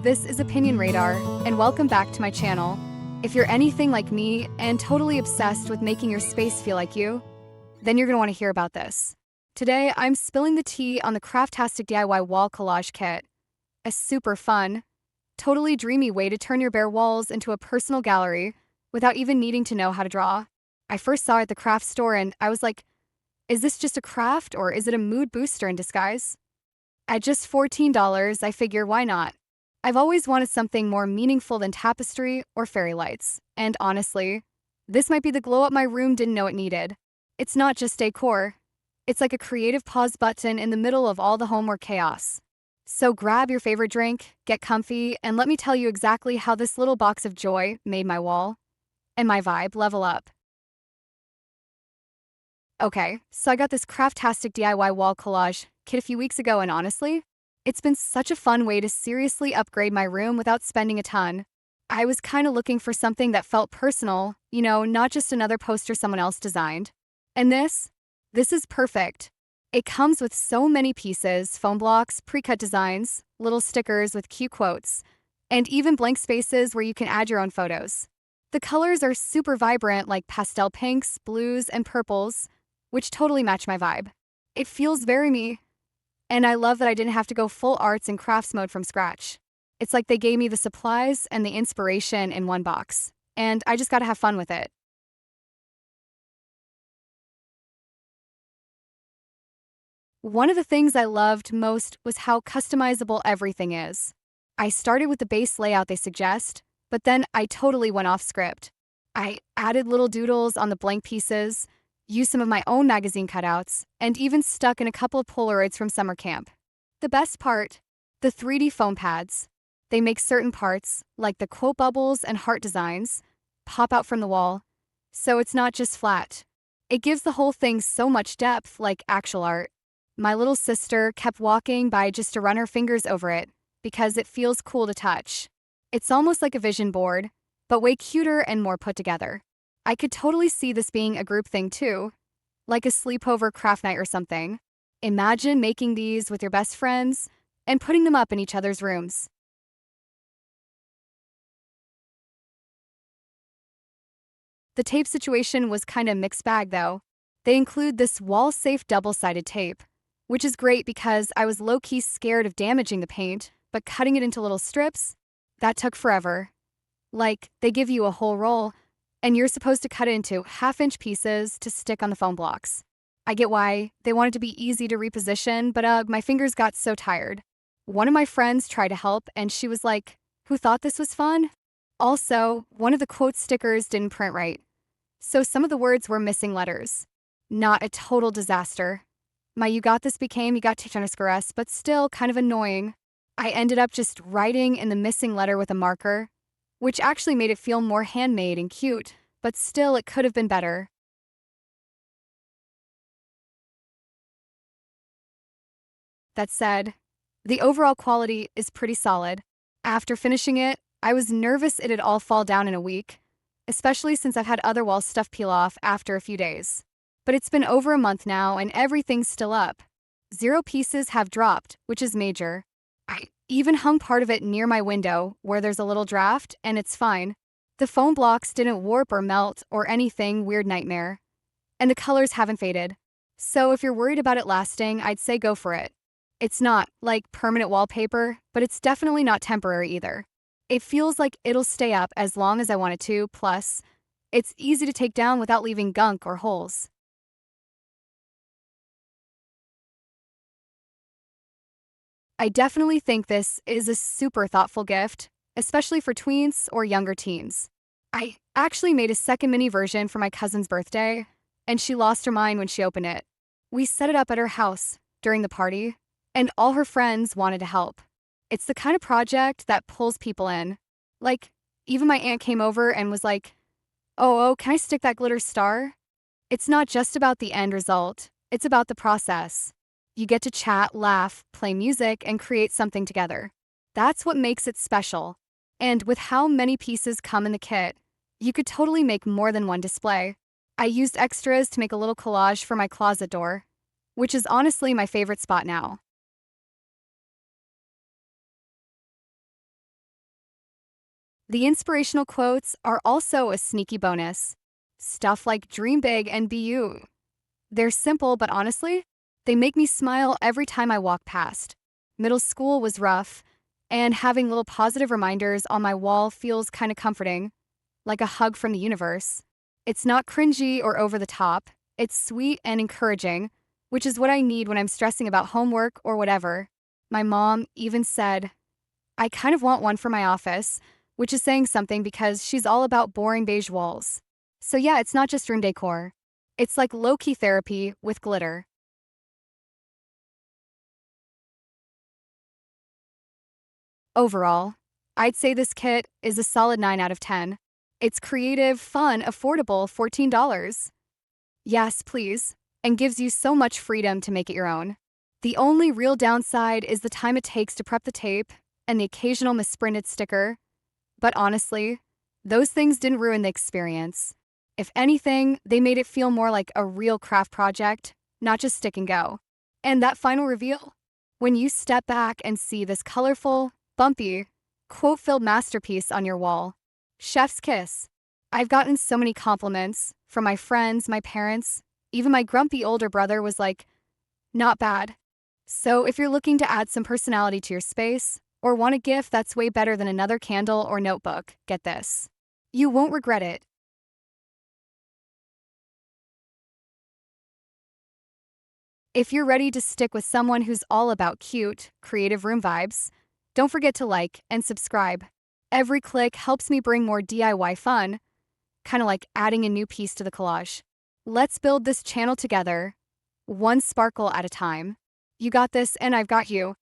this is Opinion Radar, and welcome back to my channel. If you're anything like me and totally obsessed with making your space feel like you, then you're going to want to hear about this. Today, I'm spilling the tea on the Craft-tastic DIY Wall Collage kit. A super fun, totally dreamy way to turn your bare walls into a personal gallery without even needing to know how to draw. I first saw it at the craft store and I was like, is this just a craft or is it a mood booster in disguise? At just $14, I figure why not? I've always wanted something more meaningful than tapestry or fairy lights, and honestly, this might be the glow up my room didn't know it needed. It's not just decor. It's like a creative pause button in the middle of all the homework chaos. So grab your favorite drink, get comfy, and let me tell you exactly how this little box of joy made my wall and my vibe level up. Okay, so I got this Craft-tastic DIY Wall Collage kit a few weeks ago, and honestly, it's been such a fun way to seriously upgrade my room without spending a ton. I was kind of looking for something that felt personal, not just another poster someone else designed. And this is perfect. It comes with so many pieces, foam blocks, pre-cut designs, little stickers with cute quotes, and even blank spaces where you can add your own photos. The colors are super vibrant, like pastel pinks, blues, and purples, which totally match my vibe. It feels very me. And I love that I didn't have to go full arts and crafts mode from scratch. It's like they gave me the supplies and the inspiration in one box, and I just gotta have fun with it. One of the things I loved most was how customizable everything is. I started with the base layout they suggest, but then I totally went off script. I added little doodles on the blank pieces, used some of my own magazine cutouts, and even stuck in a couple of Polaroids from summer camp. The best part? The 3D foam pads. They make certain parts, like the quote bubbles and heart designs, pop out from the wall, so it's not just flat. It gives the whole thing so much depth, like actual art. My little sister kept walking by just to run her fingers over it, because it feels cool to touch. It's almost like a vision board, but way cuter and more put together. I could totally see this being a group thing too, like a sleepover craft night or something. Imagine making these with your best friends and putting them up in each other's rooms. The tape situation was kind of mixed bag though. They include this wall-safe double-sided tape, which is great because I was low-key scared of damaging the paint, but cutting it into little strips, that took forever. Like, they give you a whole roll, and you're supposed to cut it into half-inch pieces to stick on the foam blocks. I get why they want it to be easy to reposition, but my fingers got so tired. One of my friends tried to help, and she was like, "Who thought this was fun?" Also, one of the quote stickers didn't print right, so some of the words were missing letters. Not a total disaster. My "you got this" became "you got _s," but still kind of annoying. I ended up just writing in the missing letter with a marker, which actually made it feel more handmade and cute, but still it could have been better. That said, the overall quality is pretty solid. After finishing it, I was nervous it'd all fall down in a week, especially since I've had other wall stuff peel off after a few days. But it's been over a month now and everything's still up. 0 pieces have dropped, which is major. I even hung part of it near my window where there's a little draft, and it's fine. The foam blocks didn't warp or melt or anything weird nightmare. And the colors haven't faded. So if you're worried about it lasting, I'd say go for it. It's not, like, permanent wallpaper, but it's definitely not temporary either. It feels like it'll stay up as long as I want it to, plus, it's easy to take down without leaving gunk or holes. I definitely think this is a super thoughtful gift, especially for tweens or younger teens. I actually made a second mini version for my cousin's birthday, and she lost her mind when she opened it. We set it up at her house during the party, and all her friends wanted to help. It's the kind of project that pulls people in. Like, even my aunt came over and was like, oh, can I stick that glitter star? It's not just about the end result, it's about the process. You get to chat, laugh, play music, and create something together. That's what makes it special. And with how many pieces come in the kit, you could totally make more than one display. I used extras to make a little collage for my closet door, which is honestly my favorite spot now. The inspirational quotes are also a sneaky bonus. Stuff like dream big and be you. They're simple, but honestly, they make me smile every time I walk past. Middle school was rough, and having little positive reminders on my wall feels kind of comforting, like a hug from the universe. It's not cringy or over the top, it's sweet and encouraging, which is what I need when I'm stressing about homework or whatever. My mom even said, I kind of want one for my office, which is saying something because she's all about boring beige walls. So yeah, it's not just room decor. It's like low-key therapy with glitter. Overall, I'd say this kit is a solid 9 out of 10. It's creative, fun, affordable, $14. Yes, please, and gives you so much freedom to make it your own. The only real downside is the time it takes to prep the tape and the occasional misprinted sticker, but honestly, those things didn't ruin the experience. If anything, they made it feel more like a real craft project, not just stick and go. And that final reveal? When you step back and see this colorful, bumpy, quote-filled masterpiece on your wall. Chef's kiss. I've gotten so many compliments from my friends, my parents, even my grumpy older brother was like, not bad. So if you're looking to add some personality to your space, or want a gift that's way better than another candle or notebook, get this. You won't regret it. If you're ready to stick with someone who's all about cute, creative room vibes, don't forget to like and subscribe. Every click helps me bring more DIY fun, kind of like adding a new piece to the collage. Let's build this channel together, one sparkle at a time. You got this, and I've got you.